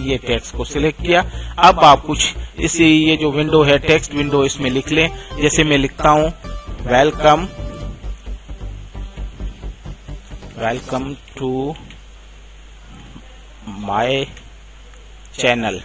یہ ٹیکسٹ کو سلیکٹ کیا. اب آپ کچھ یہ جو ونڈو ہے ٹیکسٹ ونڈو اس میں لکھ لیں. جیسے میں لکھتا ہوں ویلکم ٹو مائی چینل.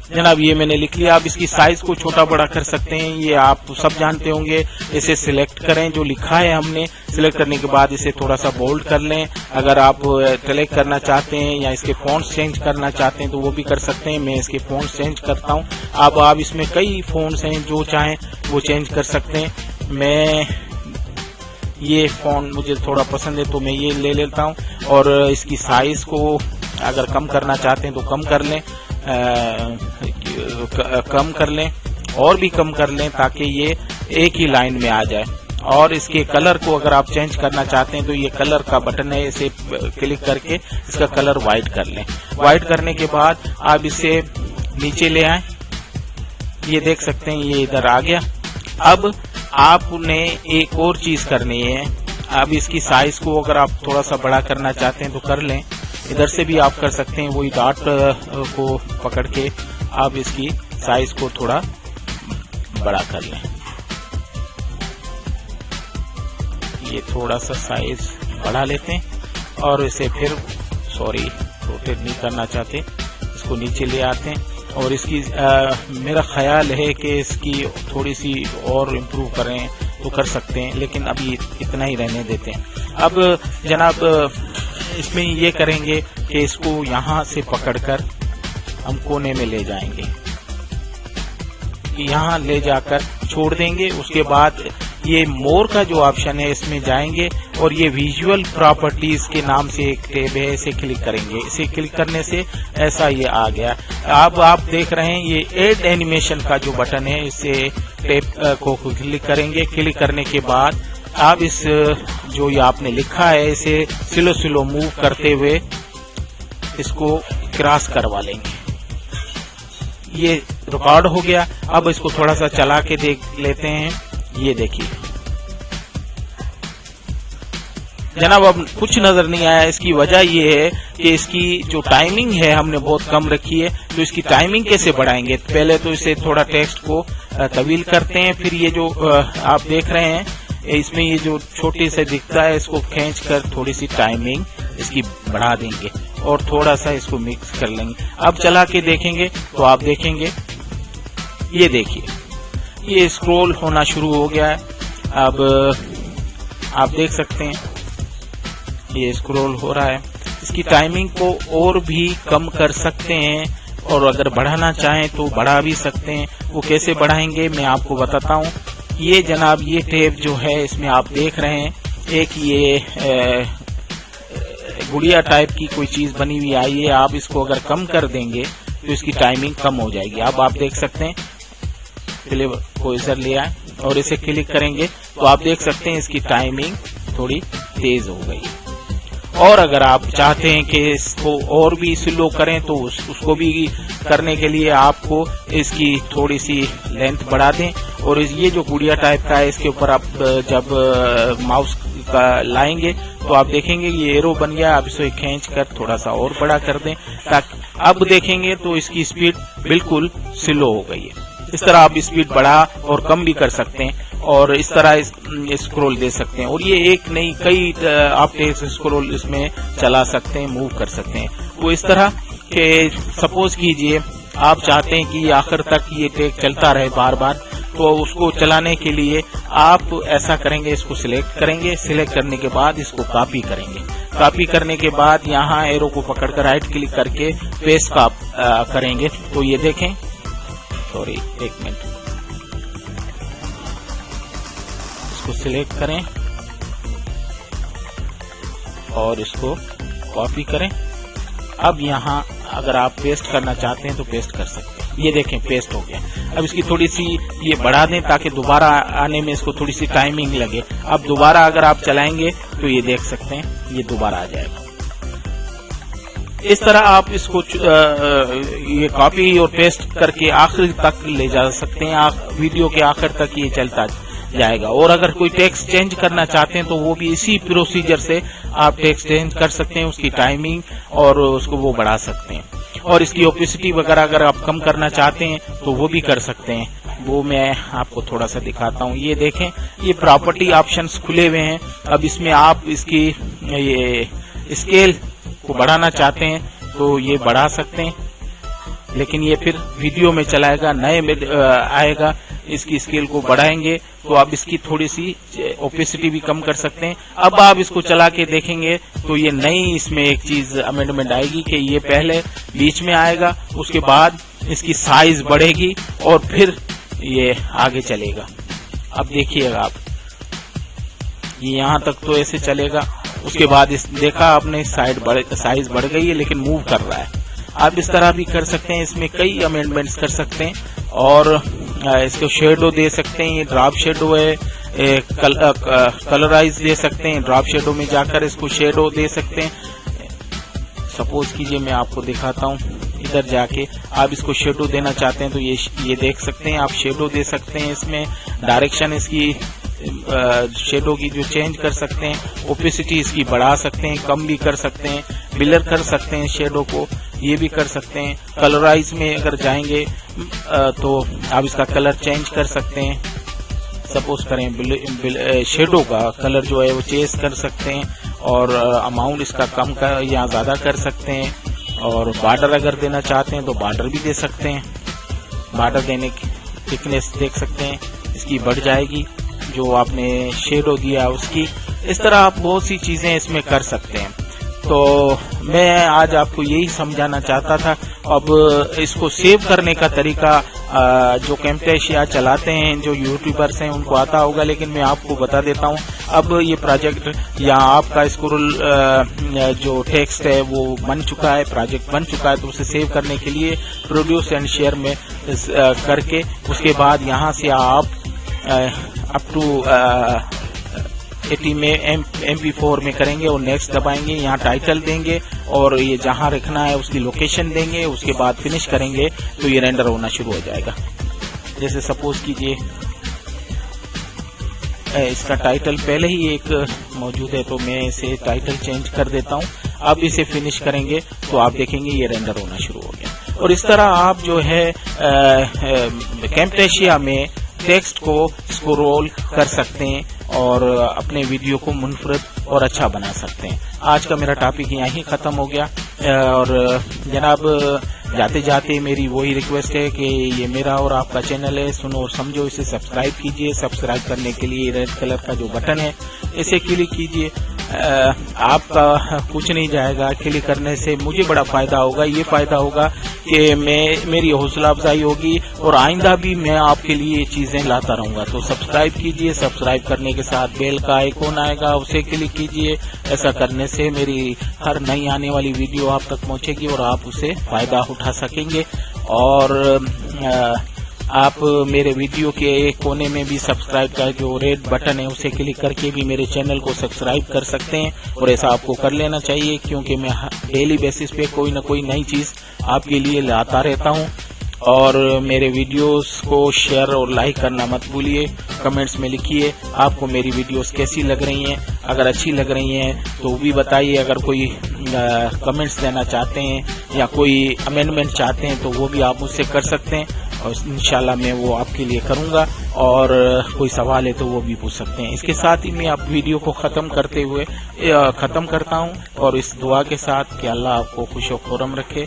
جناب یہ میں نے لکھ لیا. اب اس کی سائز کو چھوٹا بڑا کر سکتے ہیں, یہ آپ سب جانتے ہوں گے. اسے سلیکٹ کریں, جو لکھا ہے ہم نے سلیکٹ کرنے کے بعد اسے تھوڑا سا بولڈ کر لیں. اگر آپ ٹیلیکٹ کرنا چاہتے ہیں یا اس کے فونٹس چینج کرنا چاہتے ہیں تو وہ بھی کر سکتے ہیں. میں اس کے فونٹس چینج کرتا ہوں. اب آپ اس میں کئی فونٹس ہیں, جو چاہیں وہ چینج کر سکتے ہیں. میں یہ فونٹ مجھے تھوڑا پسند ہے تو میں یہ لے لیتا ہوں. اور اس کی سائز کو اگر کم کرنا چاہتے ہیں تو کم کر لیں, اور بھی کم کر لیں تاکہ یہ ایک ہی لائن میں آ جائے. اور اس کے کلر کو اگر آپ چینج کرنا چاہتے ہیں تو یہ کلر کا بٹن ہے, اسے کلک کر کے اس کا کلر وائٹ کر لیں. وائٹ کرنے کے بعد آپ اسے نیچے لے آئیں. یہ دیکھ سکتے ہیں یہ ادھر آ گیا. اب آپ نے ایک اور چیز کرنی ہے. اب اس کی سائز کو اگر آپ تھوڑا سا بڑا کرنا چاہتے ہیں تو کر لیں. ادھر سے بھی آپ کر سکتے ہیں, وہی ڈاٹ کو پکڑ کے آپ اس کی سائز کو تھوڑا بڑا کر لیں. یہ تھوڑا سا سائز بڑھا لیتے ہیں اور اسے پھر روٹیٹ نہیں کرنا چاہتے, اس کو نیچے لے آتے ہیں. اور اس کی میرا خیال ہے کہ اس کی تھوڑی سی اور امپروو کریں تو کر سکتے ہیں, لیکن ابھی اتنا ہی رہنے دیتے ہیں. اب جناب اس میں یہ کریں گے کہ اس کو یہاں سے پکڑ کر ہم کونے میں لے جائیں گے, یہاں لے جا کر چھوڑ دیں گے. اس کے بعد یہ مور کا جو آپشن ہے اس میں جائیں گے اور یہ ویژول پراپرٹیز کے نام سے ایک ٹیب ہے, اسے کلک کریں گے. اسے کلک کرنے سے ایسا یہ آ گیا. اب آپ دیکھ رہے ہیں یہ ایڈ اینیمیشن کا جو بٹن ہے, اسے ٹیب کو کلک کریں گے. کلک کرنے کے بعد آپ اس جو یہ آپ نے لکھا ہے اسے سلو موو کرتے ہوئے اس کو کراس کروا لیں گے. یہ ریکارڈ ہو گیا. اب اس کو تھوڑا سا چلا کے دیکھ لیتے ہیں. یہ دیکھیے جناب اب کچھ نظر نہیں آیا. اس کی وجہ یہ ہے کہ اس کی جو ٹائمنگ ہے ہم نے بہت کم رکھی ہے. تو اس کی ٹائمنگ کیسے بڑھائیں گے؟ پہلے تو اسے تھوڑا ٹیکسٹ کو طویل کرتے ہیں, پھر یہ جو آپ دیکھ رہے ہیں اس میں یہ جو چھوٹے سے دکھتا ہے اس کو کھینچ کر تھوڑی سی ٹائمنگ اس کی بڑھا دیں گے اور تھوڑا سا اس کو مکس کر لیں گے. اب چلا کے دیکھیں گے تو آپ دیکھیں گے, یہ دیکھیے یہ اسکرول ہونا شروع ہو گیا ہے. اب آپ دیکھ سکتے ہیں یہ اسکرول ہو رہا ہے. اس کی ٹائمنگ کو اور بھی کم کر سکتے ہیں اور اگر بڑھانا چاہیں تو بڑھا بھی سکتے ہیں. وہ کیسے بڑھائیں گے میں آپ کو بتاتا ہوں. یہ جناب یہ ٹیب جو ہے اس میں آپ دیکھ رہے ہیں ایک یہ گڑیا ٹائپ کی کوئی چیز بنی ہوئی آئی ہے. آپ اس کو اگر کم کر دیں گے تو اس کی ٹائمنگ کم ہو جائے گی. اب آپ دیکھ سکتے ہیں پہلے کو ادھر لے آئیں اور اسے کلک کریں گے تو آپ دیکھ سکتے ہیں اس کی ٹائمنگ تھوڑی تیز ہو گئی. اور اگر آپ چاہتے ہیں کہ اس کو اور بھی سلو کریں تو اس کو بھی کرنے کے لیے آپ کو اس کی تھوڑی سی لینتھ بڑھا دیں. اور یہ جو گڑیا ٹائپ کا ہے اس کے اوپر آپ جب ماؤس کا لائیں گے تو آپ دیکھیں گے یہ ایرو بن گیا. آپ اسے کھینچ کر تھوڑا سا اور بڑا کر دیں تاکہ اب دیکھیں گے تو اس کی اسپیڈ بالکل سلو ہو گئی ہے. اس طرح آپ اسپیڈ بڑھا اور کم بھی کر سکتے ہیں اور اس طرح اسکرول دے سکتے ہیں. اور یہ ایک نہیں کئی آپ اسکرول اس میں چلا سکتے ہیں, موو کر سکتے ہیں. وہ اس طرح کہ سپوز کیجئے آپ چاہتے ہیں کہ یہ آخر تک یہ ٹیک چلتا رہے بار بار, تو اس کو چلانے کے لیے آپ ایسا کریں گے, اس کو سلیکٹ کریں گے. سلیکٹ کرنے کے بعد اس کو کاپی کریں گے. کاپی کرنے کے بعد یہاں ایرو کو پکڑ کر رائٹ کلک کر کے پیسٹ کریں گے تو یہ دیکھیں ایک منٹ اس کو سلیکٹ کریں اور اس کو کاپی کریں. اب یہاں اگر آپ پیسٹ کرنا چاہتے ہیں تو پیسٹ کر سکتے ہیں. یہ دیکھیں پیسٹ ہو گیا. اب اس کی تھوڑی سی یہ بڑھا دیں تاکہ دوبارہ آنے میں اس کو تھوڑی سی ٹائمنگ لگے. اب دوبارہ اگر آپ چلائیں گے تو یہ دیکھ سکتے ہیں یہ دوبارہ آ جائے گا. اس طرح آپ اس کو یہ کاپی اور پیسٹ کر کے آخر تک لے جا سکتے ہیں. ویڈیو کے آخر تک یہ جائے گا. اور اگر کوئی ٹیکسٹ چینج کرنا چاہتے ہیں تو وہ بھی اسی پروسیجر سے آپ ٹیکسٹ چینج کر سکتے ہیں, اس کی ٹائمنگ اور اس کو وہ بڑھا سکتے ہیں. اور اس کی اوپیسٹی وغیرہ اگر آپ کم کرنا چاہتے ہیں تو وہ بھی کر سکتے ہیں. وہ میں آپ کو تھوڑا سا دکھاتا ہوں. یہ دیکھیں, یہ پراپرٹی آپشنز کھلے ہوئے ہیں. اب اس میں آپ اس کی یہ اسکیل کو بڑھانا چاہتے ہیں تو یہ بڑھا سکتے ہیں, لیکن یہ پھر ویڈیو میں چلائے گا, نئے میں آئے گا. اس کی اسکیل کو بڑھائیں گے تو آپ اس کی تھوڑی سی اوپیسٹی بھی کم کر سکتے ہیں. اب آپ اس کو چلا کے دیکھیں گے تو یہ نئی اس میں ایک چیز امینڈمنٹ آئے گی کہ یہ پہلے بیچ میں آئے گا, اس کے بعد اس کی سائز بڑھے گی اور پھر یہ آگے چلے گا. اب دیکھیے گا آپ, یہ یہاں تک تو ایسے چلے گا, اس کے بعد دیکھا آپ نے سائز بڑھ گئی ہے لیکن موو کر رہا ہے. آپ اس طرح بھی کر سکتے ہیں, اس میں کئی امینڈمنٹس کر سکتے ہیں. اور اس کو شیڈو دے سکتے ہیں, یہ ڈراپ شیڈو ہے, کلرائز دے سکتے ہیں, ڈراپ شیڈو میں جا کر اس کو شیڈو دے سکتے ہیں. سپوز کیجئے میں آپ کو دکھاتا ہوں, ادھر جا کے آپ اس کو شیڈو دینا چاہتے ہیں تو یہ دیکھ سکتے ہیں, آپ شیڈو دے سکتے ہیں. اس میں ڈائریکشن اس کی شیڈو کی جو چینج کر سکتے ہیں, اوپیسٹی اس کی بڑھا سکتے ہیں, کم بھی کر سکتے ہیں, بلر کر سکتے ہیں شیڈو کو, یہ بھی کر سکتے ہیں. کلرائز میں اگر جائیں گے تو آپ اس کا کلر چینج کر سکتے ہیں. سپوز کریں شیڈو کا کلر جو ہے وہ چینج کر سکتے ہیں, اور اماؤنٹ اس کا کم یا زیادہ کر سکتے ہیں. اور بارڈر اگر دینا چاہتے ہیں تو بارڈر بھی دے سکتے ہیں. بارڈر دینے کی تھکنیس دیکھ سکتے ہیں, اس کی بڑھ جائے گی جو آپ نے شیڈو دیا اس کی. اس طرح آپ بہت سی چیزیں اس میں کر سکتے ہیں. تو میں آج آپ کو یہی سمجھانا چاہتا تھا. اب اس کو سیو کرنے کا طریقہ جو کیمٹیشیا چلاتے ہیں, جو یوٹیوبرز ہیں ان کو آتا ہوگا, لیکن میں آپ کو بتا دیتا ہوں. اب یہ پروجیکٹ یا آپ کا اسکرول جو ٹیکسٹ ہے وہ بن چکا ہے, پروجیکٹ بن چکا ہے, تو اسے سیو کرنے کے لیے پروڈیوس اینڈ شیئر میں کر کے اس کے بعد یہاں سے آپ اپ ٹو 80 میں MP4 میں کریں گے اور نیکسٹ دبائیں گے. یہاں ٹائٹل دیں گے اور یہ جہاں رکھنا ہے اس کی لوکیشن دیں گے. اس کے بعد فنش کریں گے تو یہ رینڈر ہونا شروع ہو جائے گا. جیسے سپوز کیجئے اس کا ٹائٹل پہلے ہی ایک موجود ہے تو میں اسے ٹائٹل چینج کر دیتا ہوں. اب اسے فنش کریں گے تو آپ دیکھیں گے یہ رینڈر ہونا شروع ہو گیا. اور اس طرح آپ جو ہے کیمٹیشیا میں ٹیکسٹ کو اسکرول کر سکتے ہیں اور اپنے ویڈیو کو منفرد اور اچھا بنا سکتے ہیں. آج کا میرا ٹاپک یہاں ہی ختم ہو گیا. اور جناب جاتے جاتے میری وہی ریکویسٹ ہے کہ یہ میرا اور آپ کا چینل ہے سنو اور سمجھو, اسے سبسکرائب کیجئے. سبسکرائب کرنے کے لیے ریڈ کلر کا جو بٹن ہے اسے کلک کیجئے. آپ کا کچھ نہیں جائے گا, کلک کرنے سے مجھے بڑا فائدہ ہوگا. یہ فائدہ ہوگا کہ میری حوصلہ افزائی ہوگی اور آئندہ بھی میں آپ کے لیے یہ چیزیں لاتا رہوں گا. تو سبسکرائب کیجئے. سبسکرائب کرنے کے ساتھ بیل کا آئیکن آئے گا, اسے کلک کیجئے. ایسا کرنے سے میری ہر نئی آنے والی ویڈیو آپ تک پہنچے گی اور آپ اسے فائدہ اٹھا سکیں گے. اور آپ میرے ویڈیو کے ایک کونے میں بھی سبسکرائب کا جو ریڈ بٹن ہے اسے کلک کر کے بھی میرے چینل کو سبسکرائب کر سکتے ہیں. اور ایسا آپ کو کر لینا چاہیے کیونکہ میں ڈیلی بیسس پہ کوئی نہ کوئی نئی چیز آپ کے لیے لاتا رہتا ہوں. اور میرے ویڈیوز کو شیئر اور لائک کرنا مت بھولیے. کمنٹس میں لکھیے آپ کو میری ویڈیوز کیسی لگ رہی ہیں. اگر اچھی لگ رہی ہیں تو بھی بتائیے. اگر کوئی کمنٹس دینا چاہتے ہیں یا کوئی امینڈمنٹ چاہتے ہیں تو وہ بھی آپ مجھ سے کر سکتے ہیں اور انشاءاللہ میں وہ آپ کے لیے کروں گا. اور کوئی سوال ہے تو وہ بھی پوچھ سکتے ہیں. اس کے ساتھ ہی میں آپ ویڈیو کو ختم کرتا ہوں اور اس دعا کے ساتھ کہ اللہ آپ کو خوش و خرم رکھے.